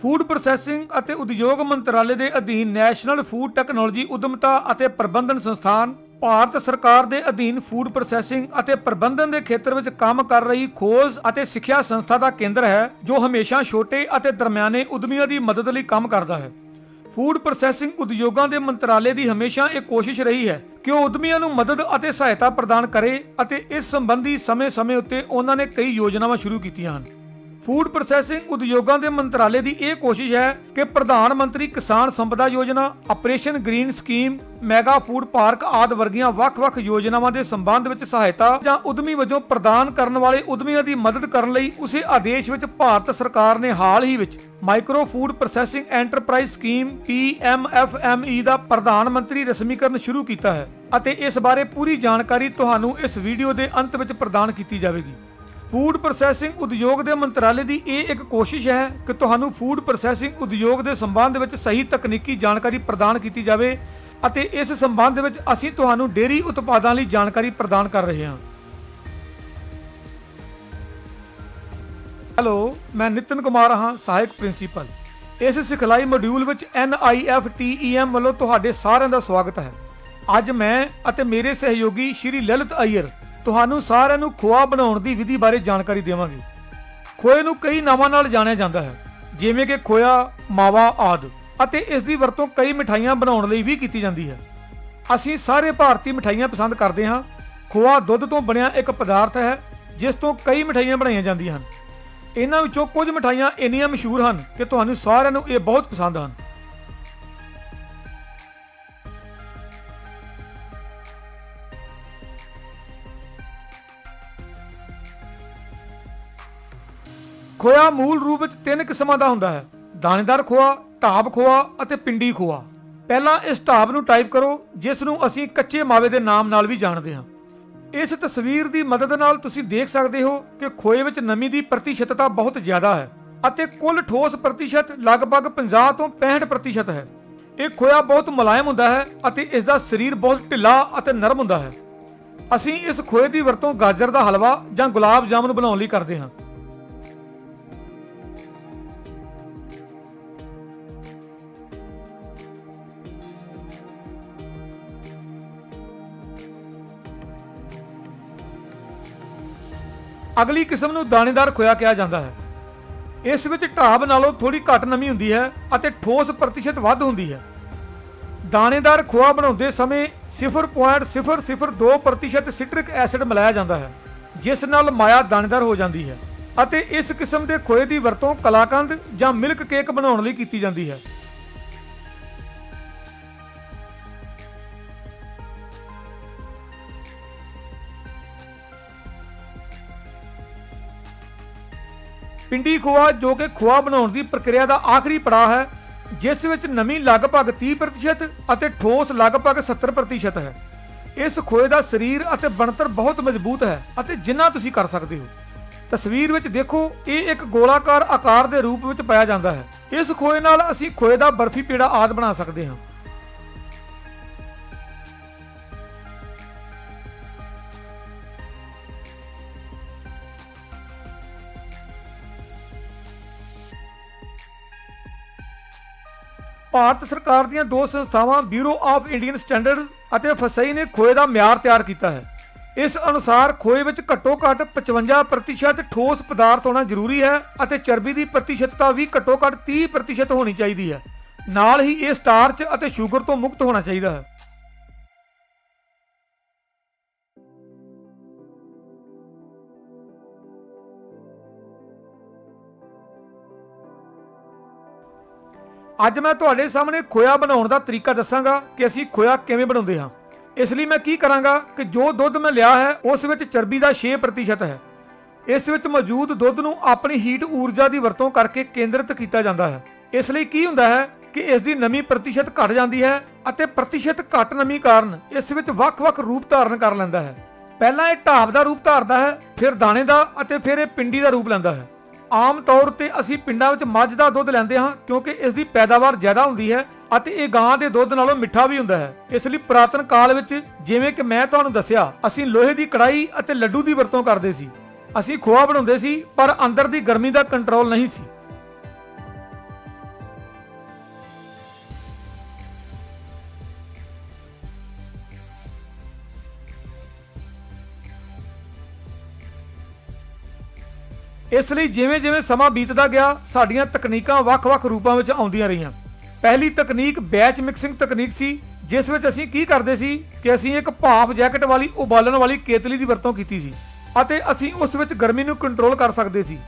Food processing ਅਤੇ ਉਦਯੋਗ ਮੰਤਰਾਲੇ ਦੇ ਅਧੀਨ ਨੈਸ਼ਨਲ ਫੂਡ ਟੈਕਨੋਲੋਜੀ ਉਦਮਤਾ ਅਤੇ ਪ੍ਰਬੰਧਨ ਸੰਸਥਾਨ ਭਾਰਤ ਸਰਕਾਰ ਦੇ ਅਧੀਨ ਫੂਡ ਪ੍ਰੋਸੈਸਿੰਗ ਅਤੇ ਪ੍ਰਬੰਧਨ ਦੇ ਖੇਤਰ ਵਿੱਚ ਕੰਮ ਕਰ ਰਹੀ ਖੋਜ ਅਤੇ ਸਿੱਖਿਆ ਸੰਸਥਾ ਦਾ ਕੇਂਦਰ ਹੈ, ਜੋ ਹਮੇਸ਼ਾ ਛੋਟੇ ਅਤੇ ਦਰਮਿਆਨੇ ਉਦਮੀਆਂ ਦੀ ਮਦਦ ਲਈ ਕੰਮ ਕਰਦਾ ਹੈ। ਫੂਡ ਪ੍ਰੋਸੈਸਿੰਗ ਉਦਯੋਗਾਂ ਦੇ ਮੰਤਰਾਲੇ ਦੀ ਹਮੇਸ਼ਾ ਇਹ ਕੋਸ਼ਿਸ਼ ਰਹੀ ਹੈ ਕਿ ਉਹ ਉਦਮੀਆਂ ਨੂੰ ਮਦਦ ਅਤੇ ਸਹਾਇਤਾ ਪ੍ਰਦਾਨ ਕਰੇ ਅਤੇ ਇਸ ਸੰਬੰਧੀ ਸਮੇਂ-ਸਮੇਂ ਉੱਤੇ ਉਹਨਾਂ ਨੇ ਕਈ ਯੋਜਨਾਵਾਂ ਸ਼ੁਰੂ ਕੀਤੀਆਂ ਹਨ। ਫੂਡ ਪ੍ਰੋਸੈਸਿੰਗ ਉਦਯੋਗਾਂ ਦੇ ਮੰਤਰਾਲੇ ਦੀ ਇਹ ਕੋਸ਼ਿਸ਼ ਹੈ ਕਿ ਪ੍ਰਧਾਨ ਮੰਤਰੀ ਕਿਸਾਨ ਸੰਪਦਾ ਯੋਜਨਾ, operation green scheme, mega food park ਆਦਿ ਵਰਗੀਆਂ ਵੱਖ-ਵੱਖ ਯੋਜਨਾਵਾਂ ਦੇ ਸੰਬੰਧ ਵਿੱਚ ਸਹਾਇਤਾ ਜਾਂ ਉਦਮੀ ਵਜੋਂ ਪ੍ਰਦਾਨ ਕਰਨ ਵਾਲੇ ਉਦਮੀਆਂ ਦੀ ਮਦਦ ਕਰਨ ਲਈ ਉਸੇ ਆਦੇਸ਼ ਵਿੱਚ ਭਾਰਤ ਸਰਕਾਰ ਨੇ ਹਾਲ ਹੀ ਵਿੱਚ micro food processing enterprise scheme PMFME ਦਾ ਪ੍ਰਧਾਨ ਮੰਤਰੀ ਰਸਮੀਕਰਨ ਸ਼ੁਰੂ ਕੀਤਾ ਹੈ ਅਤੇ ਇਸ ਬਾਰੇ ਪੂਰੀ ਜਾਣਕਾਰੀ ਤੁਹਾਨੂੰ ਇਸ ਵੀਡੀਓ ਦੇ ਅੰਤ ਵਿੱਚ ਪ੍ਰਦਾਨ ਕੀਤੀ ਜਾਵੇਗੀ। ਫੂਡ ਪ੍ਰੋਸੈਸਿੰਗ ਉਦਯੋਗ ਦੇ ਮੰਤਰਾਲੇ ਦੀ ਇਹ ਇੱਕ ਕੋਸ਼ਿਸ਼ ਹੈ ਕਿ ਤੁਹਾਨੂੰ ਫੂਡ ਪ੍ਰੋਸੈਸਿੰਗ ਉਦਯੋਗ ਦੇ ਸੰਬੰਧ ਵਿੱਚ ਸਹੀ ਤਕਨੀਕੀ ਜਾਣਕਾਰੀ ਪ੍ਰਦਾਨ ਕੀਤੀ ਜਾਵੇ ਅਤੇ ਇਸ ਸੰਬੰਧ ਵਿੱਚ ਅਸੀਂ ਤੁਹਾਨੂੰ ਡੇਅਰੀ ਉਤਪਾਦਾਂ ਲਈ ਜਾਣਕਾਰੀ ਪ੍ਰਦਾਨ ਕਰ ਰਹੇ ਹਾਂ। ਹੈਲੋ, ਮੈਂ ਨਿਤਨ ਕੁਮਾਰ ਹਾਂ, ਸਹਾਇਕ ਪ੍ਰਿੰਸੀਪਲ। ਇਸ ਸਿਖਲਾਈ ਮੋਡਿਊਲ ਵਿੱਚ NIFTEM ਵੱਲੋਂ ਤੁਹਾਡੇ ਸਾਰਿਆਂ ਦਾ ਸਵਾਗਤ ਹੈ। ਅੱਜ ਮੈਂ ਅਤੇ ਮੇਰੇ ਸਹਿਯੋਗੀ ਸ਼੍ਰੀ ਲਲਿਤ ਅਈਅਰ ਤੁਹਾਨੂੰ ਸਾਰਿਆਂ ਨੂੰ ਖੋਆ ਬਣਾਉਣ ਦੀ ਵਿਧੀ ਬਾਰੇ ਜਾਣਕਾਰੀ ਦੇਵਾਂਗੇ। ਖੋਏ ਨੂੰ ਕਈ ਨਾਵਾਂ ਨਾਲ ਜਾਣਿਆ ਜਾਂਦਾ ਹੈ, ਜਿਵੇਂ ਕਿ ਖੋਇਆ, ਮਾਵਾ ਆਦਿ, ਅਤੇ ਇਸ ਦੀ ਵਰਤੋਂ ਕਈ ਮਿਠਾਈਆਂ ਬਣਾਉਣ ਲਈ ਵੀ ਕੀਤੀ ਜਾਂਦੀ ਹੈ। ਅਸੀਂ ਸਾਰੇ ਭਾਰਤੀ ਮਿਠਾਈਆਂ ਪਸੰਦ ਕਰਦੇ ਹਾਂ। ਖੋਆ ਦੁੱਧ ਤੋਂ ਬਣਿਆ ਇੱਕ ਪਦਾਰਥ ਹੈ ਜਿਸ ਤੋਂ ਕਈ ਮਿਠਾਈਆਂ ਬਣਾਈਆਂ ਜਾਂਦੀਆਂ ਹਨ। ਇਹਨਾਂ ਵਿੱਚੋਂ ਕੁਝ ਮਿਠਾਈਆਂ ਇੰਨੀਆਂ ਮਸ਼ਹੂਰ ਹਨ ਕਿ ਤੁਹਾਨੂੰ ਸਾਰਿਆਂ ਨੂੰ ਇਹ ਬਹੁਤ ਪਸੰਦ ਹਨ। ਖੋਆ ਮੂਲ ਰੂਪ ਵਿੱਚ 3 ਕਿਸਮਾਂ ਦਾ ਹੁੰਦਾ ਹੈ: ਦਾਣੇਦਾਰ ਖੋਆ, ਢਾਬ ਖੋਆ ਅਤੇ ਪਿੰਡੀ ਖੋਆ। ਪਹਿਲਾਂ ਇਸ ਢਾਬ ਨੂੰ ਟਾਈਪ ਕਰੋ, ਜਿਸ ਨੂੰ ਅਸੀਂ ਕੱਚੇ ਮਾਵੇ ਦੇ ਨਾਮ ਨਾਲ ਵੀ ਜਾਣਦੇ ਹਾਂ। ਇਸ ਤਸਵੀਰ ਦੀ ਮਦਦ ਨਾਲ ਤੁਸੀਂ ਦੇਖ ਸਕਦੇ ਹੋ ਕਿ ਖੋਏ ਵਿੱਚ ਨਮੀ ਦੀ ਪ੍ਰਤੀਸ਼ਤਤਾ ਬਹੁਤ ਜ਼ਿਆਦਾ ਹੈ ਅਤੇ ਕੁੱਲ ਠੋਸ ਪ੍ਰਤੀਸ਼ਤ ਲਗਭਗ 50 ਤੋਂ 65% ਹੈ। ਇਹ ਖੋਇਆ ਬਹੁਤ ਮੁਲਾਇਮ ਹੁੰਦਾ ਹੈ ਅਤੇ ਇਸ ਦਾ ਸਰੀਰ ਬਹੁਤ ਢਿੱਲਾ ਅਤੇ ਨਰਮ ਹੁੰਦਾ ਹੈ। ਅਸੀਂ ਇਸ ਖੋਏ ਦੀ ਵਰਤੋਂ ਗਾਜਰ ਦਾ ਹਲਵਾ ਜਾਂ ਗੁਲਾਬ ਜਾਮੁਨ ਬਣਾਉਣ ਲਈ ਕਰਦੇ ਹਾਂ। ਅਗਲੀ ਕਿਸਮ ਨੂੰ ਦਾਣੇਦਾਰ ਖੋਇਆ ਕਿਹਾ ਜਾਂਦਾ ਹੈ। ਇਸ ਵਿੱਚ ਢਾਬ ਨਾਲੋਂ ਥੋੜੀ ਘੱਟ ਨਮੀ ਹੁੰਦੀ ਹੈ ਅਤੇ ਠੋਸ ਪ੍ਰਤੀਸ਼ਤ ਵੱਧ ਹੁੰਦੀ ਹੈ। ਦਾਣੇਦਾਰ ਖੋਆ ਬਣਾਉਂਦੇ ਸਮੇਂ 0.002% ਸਿਟਰਿਕ ਐਸਿਡ ਮਿਲਾਇਆ ਜਾਂਦਾ ਹੈ, ਜਿਸ ਨਾਲ ਮਾਇਆ ਦਾਣੇਦਾਰ ਹੋ ਜਾਂਦੀ ਹੈ ਅਤੇ ਇਸ ਕਿਸਮ ਦੇ ਖੋਏ ਦੀ ਵਰਤੋਂ ਕਲਾਕੰਦ ਜਾਂ ਮਿਲਕ ਕੇਕ ਬਣਾਉਣ ਲਈ ਕੀਤੀ ਜਾਂਦੀ ਹੈ। ਪਿੰਡੀ ਖੋਆ, ਜੋ ਕਿ ਖੋਆ ਬਣਾਉਣ ਦੀ ਪ੍ਰਕਿਰਿਆ ਦਾ ਆਖਰੀ ਪੜਾਅ ਹੈ, ਜਿਸ ਵਿੱਚ ਨਮੀ ਲਗਭਗ 30% ਅਤੇ ਠੋਸ ਲਗਭਗ 70% ਹੈ। ਇਸ ਖੋਏ ਦਾ ਸਰੀਰ ਅਤੇ ਬਣਤਰ ਬਹੁਤ ਮਜ਼ਬੂਤ ਹੈ ਅਤੇ ਜਿੰਨਾ ਤੁਸੀਂ ਕਰ ਸਕਦੇ ਹੋ। ਤਸਵੀਰ ਵਿੱਚ ਦੇਖੋ, ਇਹ ਇੱਕ ਗੋਲਾਕਾਰ ਆਕਾਰ ਦੇ ਰੂਪ ਵਿੱਚ ਪਾਇਆ ਜਾਂਦਾ ਹੈ। ਇਸ ਖੋਏ ਨਾਲ ਅਸੀਂ ਖੋਏ ਦਾ ਬਰਫੀ ਪੇੜਾ ਆਦਿ ਬਣਾ ਸਕਦੇ ਹਾਂ। ਭਾਰਤ ਸਰਕਾਰ ਦੀਆਂ 2 ਸੰਸਥਾਵਾਂ ਬਿਊਰੋ ਆਫ ਇੰਡੀਅਨ ਸਟੈਂਡਰਡਸ ਅਤੇ ਫਸਈ ਨੇ ਖੋਏ ਦਾ ਮਿਆਰ ਤਿਆਰ ਕੀਤਾ ਹੈ। ਇਸ ਅਨੁਸਾਰ ਖੋਏ ਵਿੱਚ ਘੱਟੋ-ਘੱਟ 55% ਠੋਸ ਪਦਾਰਥ ਹੋਣਾ ਜ਼ਰੂਰੀ ਹੈ ਅਤੇ ਚਰਬੀ ਦੀ ਪ੍ਰਤੀਸ਼ਤਤਾ ਵੀ ਘੱਟੋ-ਘੱਟ 30% ਹੋਣੀ ਚਾਹੀਦੀ ਹੈ। ਨਾਲ ਹੀ ਇਹ ਸਟਾਰਚ ਅਤੇ ਸ਼ੂਗਰ ਤੋਂ ਮੁਕਤ ਹੋਣਾ ਚਾਹੀਦਾ ਹੈ। ਅੱਜ ਮੈਂ ਤੁਹਾਡੇ ਸਾਹਮਣੇ ਖੋਇਆ ਬਣਾਉਣ ਦਾ ਤਰੀਕਾ ਦੱਸਾਂਗਾ ਕਿ ਅਸੀਂ ਖੋਇਆ ਕਿਵੇਂ ਬਣਾਉਂਦੇ ਹਾਂ। ਇਸ ਲਈ ਮੈਂ ਕੀ ਕਰਾਂਗਾ ਕਿ ਜੋ ਦੁੱਧ ਮੈਂ ਲਿਆ ਹੈ ਉਸ ਵਿੱਚ ਚਰਬੀ ਦਾ 6% ਹੈ। ਇਸ ਵਿੱਚ ਮੌਜੂਦ ਦੁੱਧ ਨੂੰ ਆਪਣੀ ਹੀਟ ਊਰਜਾ ਦੀ ਵਰਤੋਂ ਕਰਕੇ ਕੇਂਦਰਿਤ ਕੀਤਾ ਜਾਂਦਾ ਹੈ। ਇਸ ਲਈ ਕੀ ਹੁੰਦਾ ਹੈ ਕਿ ਇਸ ਦੀ ਨਮੀ ਪ੍ਰਤੀਸ਼ਤ ਘਟ ਜਾਂਦੀ ਹੈ ਅਤੇ ਪ੍ਰਤੀਸ਼ਤ ਘੱਟ ਨਮੀ ਕਾਰਨ ਇਸ ਵਿੱਚ ਵੱਖ-ਵੱਖ ਰੂਪ ਧਾਰਨ ਕਰ ਲੈਂਦਾ ਹੈ। ਪਹਿਲਾਂ ਇਹ ਢਾਬ ਦਾ ਰੂਪ ਧਾਰਦਾ ਹੈ, ਫਿਰ ਦਾਣੇ ਦਾ ਅਤੇ ਫਿਰ ਇਹ ਪਿੰਡੀ ਦਾ ਰੂਪ ਲੈਂਦਾ ਹੈ। ਆਮ ਤੌਰ ਤੇ ਅਸੀਂ ਪਿੰਡਾਂ ਵਿੱਚ ਮੱਝ ਦਾ ਦੁੱਧ ਲੈਂਦੇ ਹਾਂ ਕਿਉਂਕਿ ਇਸ ਦੀ ਪੈਦਾਵਾਰ ਜ਼ਿਆਦਾ ਹੁੰਦੀ ਹੈ ਅਤੇ ਇਹ ਗਾਂ ਦੇ ਦੁੱਧ ਨਾਲੋਂ ਮਿੱਠਾ ਵੀ ਹੁੰਦਾ ਹੈ। ਇਸ ਲਈ ਪੁਰਾਤਨ ਕਾਲ ਵਿੱਚ, ਜਿਵੇਂ ਕਿ ਮੈਂ ਤੁਹਾਨੂੰ ਦੱਸਿਆ, ਅਸੀਂ ਲੋਹੇ ਦੀ ਕੜਾਈ ਅਤੇ ਲੱਡੂ ਦੀ ਵਰਤੋਂ ਕਰਦੇ ਸੀ। ਅਸੀਂ ਖੋਆ ਬਣਾਉਂਦੇ ਸੀ ਪਰ ਅੰਦਰ ਦੀ ਗਰਮੀ ਦਾ ਕੰਟਰੋਲ ਨਹੀਂ ਸੀ। ਇਸ ਲਈ ਜਿਵੇਂ ਜਿਵੇਂ ਸਮਾਂ ਬੀਤਦਾ ਗਿਆ ਸਾਡੀਆਂ ਤਕਨੀਕਾਂ ਵੱਖ-ਵੱਖ ਰੂਪਾਂ ਵਿੱਚ ਆਉਂਦੀਆਂ ਰਹੀਆਂ। ਪਹਿਲੀ ਤਕਨੀਕ ਬੈਚ ਮਿਕਸਿੰਗ ਤਕਨੀਕ ਸੀ, ਜਿਸ ਵਿੱਚ ਅਸੀਂ ਕੀ ਕਰਦੇ ਸੀ ਕਿ ਅਸੀਂ ਇੱਕ ਭਾਫ ਜੈਕਟ ਵਾਲੀ ਉਬਾਲਣ ਵਾਲੀ ਕੇਤਲੀ ਦੀ ਵਰਤੋਂ ਕੀਤੀ ਸੀ ਅਤੇ ਅਸੀਂ ਉਸ ਵਿੱਚ ਗਰਮੀ ਨੂੰ ਕੰਟਰੋਲ ਕਰ ਸਕਦੇ ਸੀ।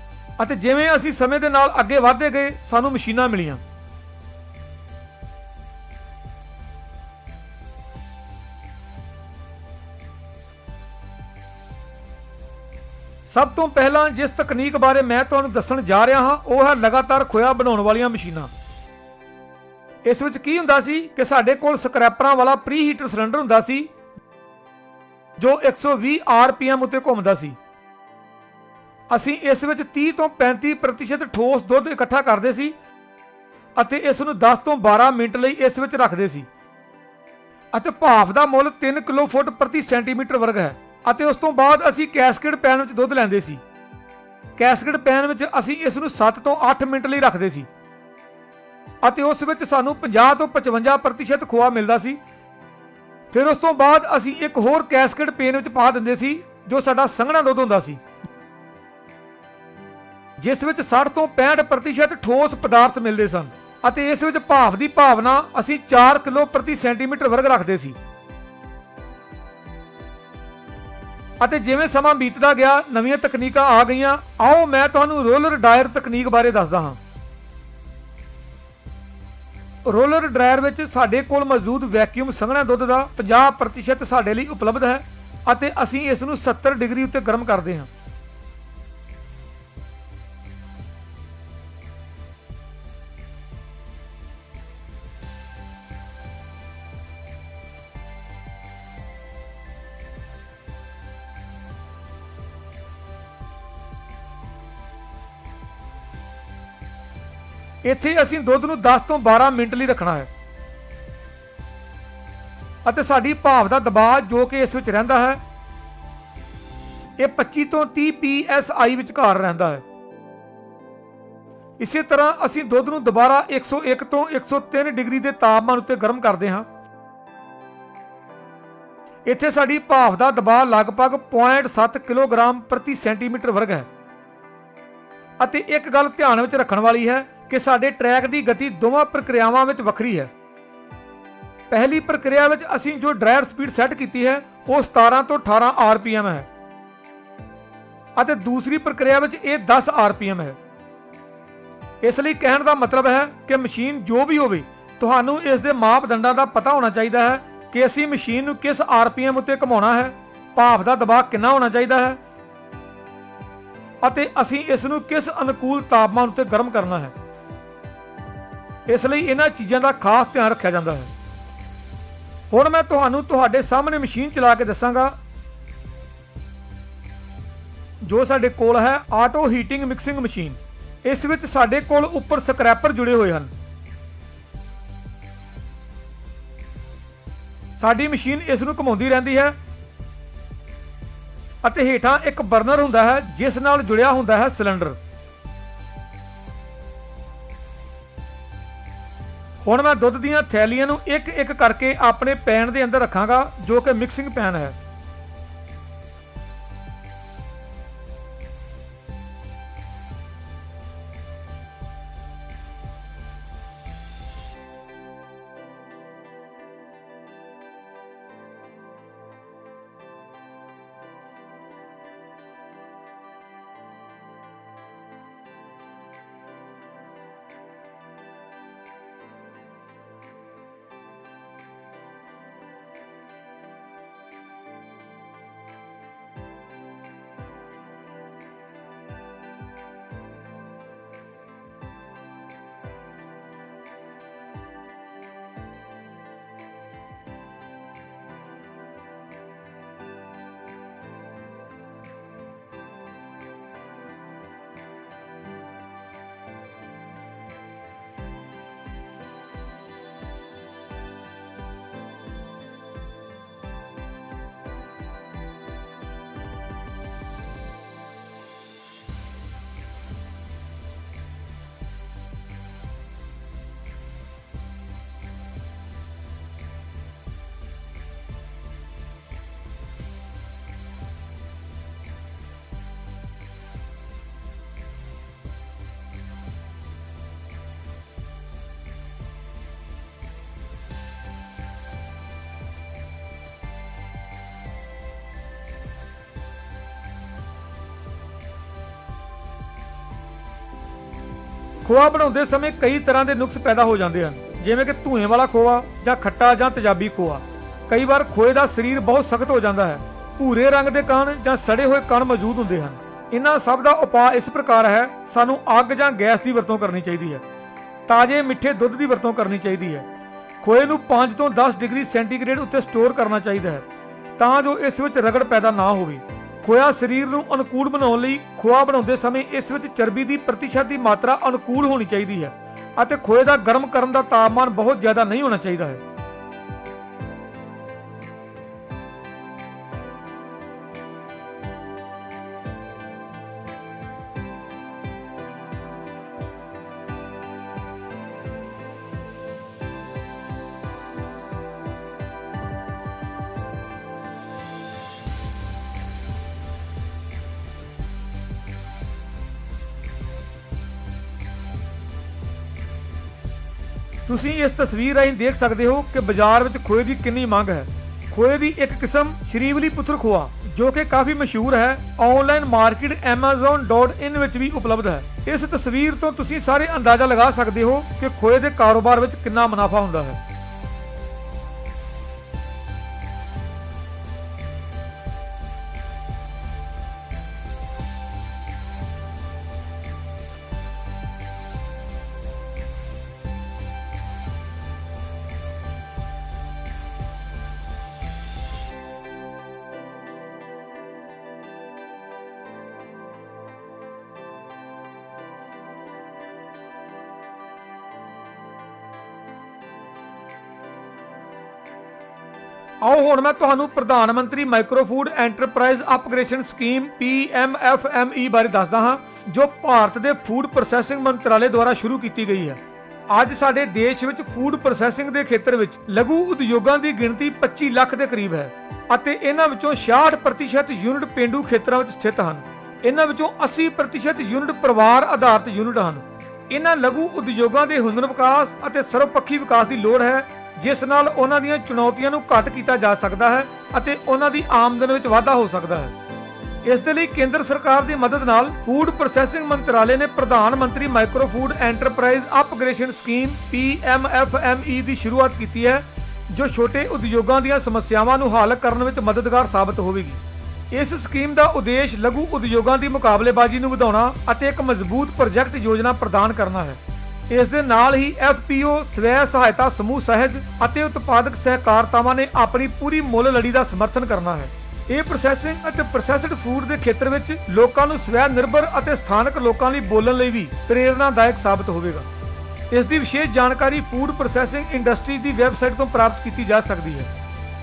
ਅਤੇ ਜਿਵੇਂ ਅਸੀਂ ਸਮੇਂ ਦੇ ਨਾਲ ਅੱਗੇ ਵਧਦੇ ਗਏ ਸਾਨੂੰ ਮਸ਼ੀਨਾਂ ਮਿਲੀਆਂ। ਸਭ ਤੋਂ ਪਹਿਲਾਂ ਜਿਸ ਤਕਨੀਕ ਬਾਰੇ ਮੈਂ ਤੁਹਾਨੂੰ ਦੱਸਣ ਜਾ ਰਿਹਾ ਹਾਂ ਉਹ ਹੈ ਲਗਾਤਾਰ ਖੋਇਆ ਬਣਾਉਣ ਵਾਲੀਆਂ ਮਸ਼ੀਨਾਂ। ਇਸ ਵਿੱਚ ਕੀ ਹੁੰਦਾ ਸੀ ਕਿ ਸਾਡੇ ਕੋਲ ਸਕ੍ਰੈਪਰਾਂ ਵਾਲਾ ਪ੍ਰੀ ਹੀਟਰ ਸਿਲੰਡਰ ਹੁੰਦਾ ਸੀ ਜੋ 120 RPM ਉੱਤੇ ਘੁੰਮਦਾ ਸੀ। ਅਸੀਂ ਇਸ ਵਿੱਚ 30 ਤੋਂ 35% ਠੋਸ ਦੁੱਧ ਇਕੱਠਾ ਕਰਦੇ ਸੀ ਅਤੇ ਇਸ ਨੂੰ 10 ਤੋਂ 12 ਮਿੰਟ ਲਈ ਇਸ ਵਿੱਚ ਰੱਖਦੇ ਸੀ ਅਤੇ ਭਾਫ ਦਾ ਮੁੱਲ 3 ਕਿਲੋ ਫੁੱਟ ਪ੍ਰਤੀ ਸੈਂਟੀਮੀਟਰ ਵਰਗ ਹੈ। ਅਤੇ ਉਸ ਤੋਂ ਬਾਅਦ ਅਸੀਂ ਕੈਸਕੇਡ ਪੈਨ ਵਿੱਚ ਦੁੱਧ ਲੈਂਦੇ ਸੀ। ਕੈਸਕੇਡ ਪੈਨ ਵਿੱਚ ਅਸੀਂ ਇਸ ਨੂੰ 7 ਤੋਂ 8 ਮਿੰਟ ਲਈ ਰੱਖਦੇ ਸੀ ਅਤੇ ਉਸ ਵਿੱਚ ਸਾਨੂੰ 50 ਤੋਂ 55% ਖੋਆ ਮਿਲਦਾ ਸੀ। ਫਿਰ ਉਸ ਤੋਂ ਬਾਅਦ ਅਸੀਂ ਇੱਕ ਹੋਰ ਕੈਸਕੇਡ ਪੈਨ ਵਿੱਚ ਪਾ ਦਿੰਦੇ ਸੀ ਜੋ ਸਾਡਾ ਸੰਘਣਾ ਦੁੱਧ ਹੁੰਦਾ ਸੀ, ਜਿਸ ਵਿੱਚ 60 ਤੋਂ 65% ਠੋਸ ਪਦਾਰਥ ਮਿਲਦੇ ਸਨ ਅਤੇ ਇਸ ਵਿੱਚ ਭਾਫ ਦੀ ਭਾਵਨਾ ਅਸੀਂ 4 ਕਿਲੋ ਪ੍ਰਤੀ ਸੈਂਟੀਮੀਟਰ ਵਰਗ ਰੱਖਦੇ ਸੀ। ਅਤੇ ਜਿਵੇਂ ਸਮਾਂ ਬੀਤਦਾ ਗਿਆ ਨਵੀਆਂ ਤਕਨੀਕਾਂ ਆ ਗਈਆਂ। ਆਓ ਮੈਂ ਤੁਹਾਨੂੰ ਰੋਲਰ ਡਰਾਇਰ ਤਕਨੀਕ ਬਾਰੇ ਦੱਸਦਾ ਹਾਂ। ਰੋਲਰ ਡਰਾਇਰ ਵਿੱਚ ਸਾਡੇ ਕੋਲ ਮੌਜੂਦ ਵੈਕਿਊਮ ਸੰਘਣਾ ਦੁੱਧ ਦਾ 50% ਸਾਡੇ ਲਈ ਉਪਲਬਧ ਹੈ ਅਤੇ ਅਸੀਂ ਇਸ ਨੂੰ 70 ਡਿਗਰੀ ਉੱਤੇ ਗਰਮ ਕਰਦੇ ਹਾਂ। ਇੱਥੇ ਅਸੀਂ ਦੁੱਧ ਨੂੰ 10 ਤੋਂ 12 ਮਿੰਟ ਲਈ ਰੱਖਣਾ ਹੈ ਅਤੇ ਸਾਡੀ ਭਾਫ ਦਾ ਦਬਾਅ ਜੋ ਕਿ ਇਸ ਵਿੱਚ ਰਹਿੰਦਾ ਹੈ ਇਹ 25 ਤੋਂ 30 PSI ਵਿਚਕਾਰ ਰਹਿੰਦਾ ਹੈ। ਇਸੇ ਤਰ੍ਹਾਂ ਅਸੀਂ ਦੁੱਧ ਨੂੰ ਦੁਬਾਰਾ 101 ਤੋਂ 103 ਡਿਗਰੀ ਦੇ ਤਾਪਮਾਨ ਉੱਤੇ ਗਰਮ ਕਰਦੇ ਹਾਂ। ਇੱਥੇ ਸਾਡੀ ਭਾਫ ਦਾ ਦਬਾਅ ਲਗਭਗ 0.7 ਕਿਲੋਗ੍ਰਾਮ ਪ੍ਰਤੀ ਸੈਂਟੀਮੀਟਰ ਵਰਗ ਹੈ। ਅਤੇ ਇੱਕ ਗੱਲ ਧਿਆਨ ਵਿੱਚ ਰੱਖਣ ਵਾਲੀ ਹੈ ਕਿ ਸਾਡੇ ਟਰੈਕ ਦੀ ਗਤੀ ਦੋਵਾਂ ਪ੍ਰਕਿਰਿਆਵਾਂ ਵਿੱਚ ਵੱਖਰੀ ਹੈ। ਪਹਿਲੀ ਪ੍ਰਕਿਰਿਆ ਵਿੱਚ ਅਸੀਂ ਜੋ ਡਰਾਇਰ ਸਪੀਡ ਸੈੱਟ ਕੀਤੀ ਹੈ ਉਹ 17 ਤੋਂ 18 RPM ਹੈ ਅਤੇ ਦੂਸਰੀ ਪ੍ਰਕਿਰਿਆ ਵਿੱਚ ਇਹ 10 RPM ਹੈ। ਇਸ ਲਈ ਕਹਿਣ ਦਾ ਮਤਲਬ ਹੈ ਕਿ ਮਸ਼ੀਨ ਜੋ ਵੀ ਹੋਵੇ ਤੁਹਾਨੂੰ ਇਸ ਦੇ ਮਾਪਦੰਡਾਂ ਦਾ ਪਤਾ ਹੋਣਾ ਚਾਹੀਦਾ ਹੈ ਕਿ ਅਸੀਂ ਮਸ਼ੀਨ ਨੂੰ ਕਿਸ RPM ਉੱਤੇ ਘੁਮਾਉਣਾ ਹੈ, ਭਾਫ ਦਾ ਦਬਾਅ ਕਿੰਨਾ ਹੋਣਾ ਚਾਹੀਦਾ ਹੈ ਅਤੇ ਅਸੀਂ ਇਸ ਨੂੰ ਕਿਸ ਅਨੁਕੂਲ ਤਾਪਮਾਨ ਉੱਤੇ ਗਰਮ ਕਰਨਾ ਹੈ। ਇਸ ਲਈ ਇਹਨਾਂ ਚੀਜ਼ਾਂ ਦਾ ਖਾਸ ਧਿਆਨ ਰੱਖਿਆ ਜਾਂਦਾ ਹੈ। ਹੁਣ ਮੈਂ ਤੁਹਾਨੂੰ ਤੁਹਾਡੇ ਸਾਹਮਣੇ ਮਸ਼ੀਨ ਚਲਾ ਕੇ ਦੱਸਾਂਗਾ ਜੋ ਸਾਡੇ ਕੋਲ ਹੈ ਆਟੋ ਹੀਟਿੰਗ ਮਿਕਸਿੰਗ ਮਸ਼ੀਨ। ਇਸ ਵਿੱਚ ਸਾਡੇ ਕੋਲ ਉੱਪਰ ਸਕ੍ਰੈਪਰ ਜੁੜੇ ਹੋਏ ਹਨ। ਸਾਡੀ ਮਸ਼ੀਨ ਇਸ ਨੂੰ ਘੁਮਾਉਂਦੀ ਰਹਿੰਦੀ ਹੈ ਅਤੇ ਹੇਠਾਂ ਇੱਕ ਬਰਨਰ ਹੁੰਦਾ ਹੈ ਜਿਸ ਨਾਲ ਜੁੜਿਆ ਹੁੰਦਾ ਹੈ ਸਿਲੰਡਰ। ਹੁਣ ਮੈਂ ਦੁੱਧ ਦੀਆਂ ਥੈਲੀਆਂ ਨੂੰ ਇੱਕ ਇੱਕ ਕਰਕੇ ਆਪਣੇ ਪੈਨ ਦੇ ਅੰਦਰ ਰੱਖਾਂਗਾ ਜੋ ਕਿ ਮਿਕਸਿੰਗ ਪੈਨ ਹੈ। ਖੋਆ ਬਣਾਉਂਦੇ ਸਮੇਂ ਕਈ ਤਰ੍ਹਾਂ ਦੇ ਨੁਕਸ ਪੈਦਾ ਹੋ ਜਾਂਦੇ ਹਨ, ਜਿਵੇਂ ਕਿ ਧੂਏ ਵਾਲਾ ਖੋਆ ਜਾਂ ਖੱਟਾ ਜਾਂ ਤੇਜ਼ਾਬੀ ਖੋਆ। ਕਈ ਵਾਰ ਖੋਏ ਦਾ ਸਰੀਰ ਬਹੁਤ ਸਖਤ ਹੋ ਜਾਂਦਾ ਹੈ, ਭੂਰੇ ਰੰਗ ਦੇ ਕਣ ਜਾਂ ਸੜੇ ਹੋਏ ਕਣ ਮੌਜੂਦ ਹੁੰਦੇ ਹਨ। ਇਹਨਾਂ ਸਭ ਦਾ ਉਪਾਅ ਇਸ ਪ੍ਰਕਾਰ ਹੈ। ਸਾਨੂੰ ਅੱਗ ਜਾਂ ਗੈਸ ਦੀ ਵਰਤੋਂ ਕਰਨੀ ਚਾਹੀਦੀ ਹੈ। ਤਾਜ਼ੇ ਮਿੱਠੇ ਦੁੱਧ ਦੀ ਵਰਤੋਂ ਕਰਨੀ ਚਾਹੀਦੀ ਹੈ। ਖੋਏ ਨੂੰ 5 ਤੋਂ 10 ਡਿਗਰੀ ਸੈਂਟੀਗ੍ਰੇਡ ਉੱਤੇ ਸਟੋਰ ਕਰਨਾ ਚਾਹੀਦਾ ਹੈ ਤਾਂ ਜੋ ਇਸ ਵਿੱਚ ਰਗੜ ਪੈਦਾ ਨਾ ਹੋਵੇ। ਖੋਇਆ ਸਰੀਰ ਨੂੰ ਅਨੁਕੂਲ ਬਣਾਉਣ ਲਈ ਖੋਆ ਬਣਾਉਂਦੇ ਸਮੇਂ ਇਸ ਵਿੱਚ ਚਰਬੀ ਦੀ ਪ੍ਰਤੀਸ਼ਤ ਦੀ ਮਾਤਰਾ ਅਨੁਕੂਲ ਹੋਣੀ ਚਾਹੀਦੀ ਹੈ ਅਤੇ ਖੋਏ ਦਾ ਗਰਮ ਕਰਨ ਦਾ ਤਾਪਮਾਨ ਬਹੁਤ ਜ਼ਿਆਦਾ ਨਹੀਂ ਹੋਣਾ ਚਾਹੀਦਾ ਹੈ। ਤੁਸੀਂ ਇਸ ਤਸਵੀਰ ਰਾਹੀਂ ਦੇਖ ਸਕਦੇ ਹੋ ਕਿ ਬਾਜ਼ਾਰ ਵਿੱਚ ਖੋਏ ਦੀ ਕਿੰਨੀ ਮੰਗ ਹੈ। ਖੋਏ ਦੀ ਇੱਕ ਕਿਸਮ ਸ਼੍ਰੀਵਲੀ ਪੁੱਤਰ ਖੋਆ ਜੋ ਕਿ ਕਾਫੀ ਮਸ਼ਹੂਰ ਹੈ, ਆਨਲਾਈਨ ਮਾਰਕੀਟ amazon.in ਵਿੱਚ ਵੀ ਉਪਲਬਧ ਹੈ। ਇਸ ਤਸਵੀਰ ਤੋਂ ਤੁਸੀਂ ਸਾਰੇ ਅੰਦਾਜ਼ਾ ਲਗਾ ਸਕਦੇ ਹੋ ਕਿ ਖੋਏ ਦੇ ਕਾਰੋਬਾਰ ਵਿੱਚ ਕਿੰਨਾ ਮੁਨਾਫਾ ਹੁੰਦਾ ਹੈ। ਆਓ ਹੁਣ ਮੈਂ ਤੁਹਾਨੂੰ ਪ੍ਰਧਾਨ ਮੰਤਰੀ micro food enterprise upgradation scheme PMFME ਬਾਰੇ ਦੱਸਦਾ ਹਾਂ, ਜੋ ਭਾਰਤ ਦੇ ਫੂਡ ਪ੍ਰੋਸੈਸਿੰਗ ਮੰਤਰਾਲੇ ਦੁਆਰਾ ਸ਼ੁਰੂ ਕੀਤੀ ਗਈ ਹੈ। ਅੱਜ ਸਾਡੇ ਦੇਸ਼ ਵਿੱਚ ਫੂਡ ਪ੍ਰੋਸੈਸਿੰਗ ਦੇ ਖੇਤਰ ਵਿੱਚ ਲਘੂ ਉਦਯੋਗਾਂ ਦੀ ਗਿਣਤੀ 25 ਲੱਖ ਦੇ ਕਰੀਬ ਹੈ ਅਤੇ ਇਹਨਾਂ ਵਿੱਚੋਂ 66% ਯੂਨਿਟ ਪੇਂਡੂ ਖੇਤਰਾਂ ਵਿੱਚ ਸਥਿਤ ਹਨ। ਇਹਨਾਂ ਵਿੱਚੋਂ 80% ਯੂਨਿਟ ਪਰਿਵਾਰ ਆਧਾਰਿਤ ਯੂਨਿਟ ਹਨ। ਇਹਨਾਂ ਲਘੂ ਉਦਯੋਗਾਂ ਦੇ ਹੁਨਰ ਵਿਕਾਸ ਅਤੇ ਸਰਵਪੱਖੀ ਵਿਕਾਸ ਦੀ ਲੋੜ ਹੈ, ਜਿਸ ਨਾਲ ਉਹਨਾਂ ਦੀਆਂ ਚੁਣੌਤੀਆਂ ਨੂੰ ਘੱਟ ਕੀਤਾ ਜਾ ਸਕਦਾ ਹੈ ਅਤੇ ਉਹਨਾਂ ਦੀ ਆਮਦਨ ਵਿੱਚ ਵਾਧਾ ਹੋ ਸਕਦਾ ਹੈ। ਇਸ ਦੇ ਲਈ ਕੇਂਦਰ ਸਰਕਾਰ ਦੀ ਮਦਦ ਨਾਲ ਫੂਡ ਪ੍ਰੋਸੈਸਿੰਗ ਮੰਤਰਾਲੇ ਨੇ ਪ੍ਰਧਾਨ ਮੰਤਰੀ micro food enterprise upgradation scheme PMFME ਦੀ ਸ਼ੁਰੂਆਤ ਕੀਤੀ ਹੈ, ਜੋ ਛੋਟੇ ਉਦਯੋਗਾਂ ਦੀਆਂ ਸਮੱਸਿਆਵਾਂ ਨੂੰ ਹੱਲ ਕਰਨ ਵਿੱਚ ਮਦਦਗਾਰ ਸਾਬਤ ਹੋਵੇਗੀ। ਇਸ ਸਕੀਮ ਦਾ ਉਦੇਸ਼ ਲਘੂ ਉਦਯੋਗਾਂ ਦੀ ਮੁਕਾਬਲੇਬਾਜ਼ੀ ਨੂੰ ਵਧਾਉਣਾ ਅਤੇ ਇੱਕ ਮਜ਼ਬੂਤ ਪ੍ਰੋਜੈਕਟ ਯੋਜਨਾ ਪ੍ਰਦਾਨ ਕਰਨਾ ਹੈ। ਇਸ ਦੇ ਨਾਲ ਹੀ FPO ਸਵੈ ਸਹਾਇਤਾ ਸਮੂਹ ਸਹਿਜ ਅਤੇ ਉਤਪਾਦਕ ਸਹਿਕਾਰਤਾਵਾਂ ਨੇ ਆਪਣੀ ਪੂਰੀ ਮੁੱਲ ਲੜੀ ਦਾ ਸਮਰਥਨ ਕਰਨਾ ਹੈ। ਇਹ ਪ੍ਰੋਸੈਸਿੰਗ ਅਤੇ ਪ੍ਰੋਸੈਸਡ ਫੂਡ ਦੇ ਖੇਤਰ ਵਿੱਚ ਲੋਕਾਂ ਨੂੰ ਸਵੈ ਨਿਰਭਰ ਅਤੇ ਸਥਾਨਕ ਲੋਕਾਂ ਲਈ ਬੋਲਣ ਲਈ ਵੀ ਪ੍ਰੇਰਨਾਦਾਇਕ ਸਾਬਤ ਹੋਵੇਗਾ। ਇਸ ਦੀ ਵਿਸ਼ੇਸ਼ ਜਾਣਕਾਰੀ ਫੂਡ ਪ੍ਰੋਸੈਸਿੰਗ ਇੰਡਸਟਰੀ ਦੀ ਵੈਬਸਾਈਟ ਤੋਂ ਪ੍ਰਾਪਤ ਕੀਤੀ ਜਾ ਸਕਦੀ ਹੈ।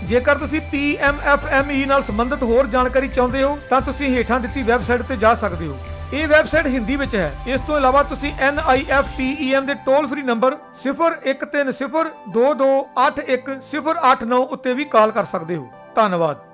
ਜੇਕਰ ਤੁਸੀਂ PMFME ਨਾਲ ਸੰਬੰਧਿਤ ਹੋਰ ਜਾਣਕਾਰੀ ਚਾਹੁੰਦੇ ਹੋ ਤਾਂ ਤੁਸੀਂ ਹੇਠਾਂ ਦਿੱਤੀ ਵੈਬਸਾਈਟ ਤੇ ਜਾ ਸਕਦੇ ਹੋ। ਇਹ ਵੈਬਸਾਈਟ ਹਿੰਦੀ ਵਿੱਚ ਹੈ। ਇਸ ਤੋਂ ਇਲਾਵਾ ਤੁਸੀਂ NIFTEM ਦੇ ਟੋਲ ਫ੍ਰੀ ਨੰਬਰ 013022811089 ਉੱਤੇ ਵੀ ਕਾਲ ਕਰ ਸਕਦੇ ਹੋ। ਧੰਨਵਾਦ।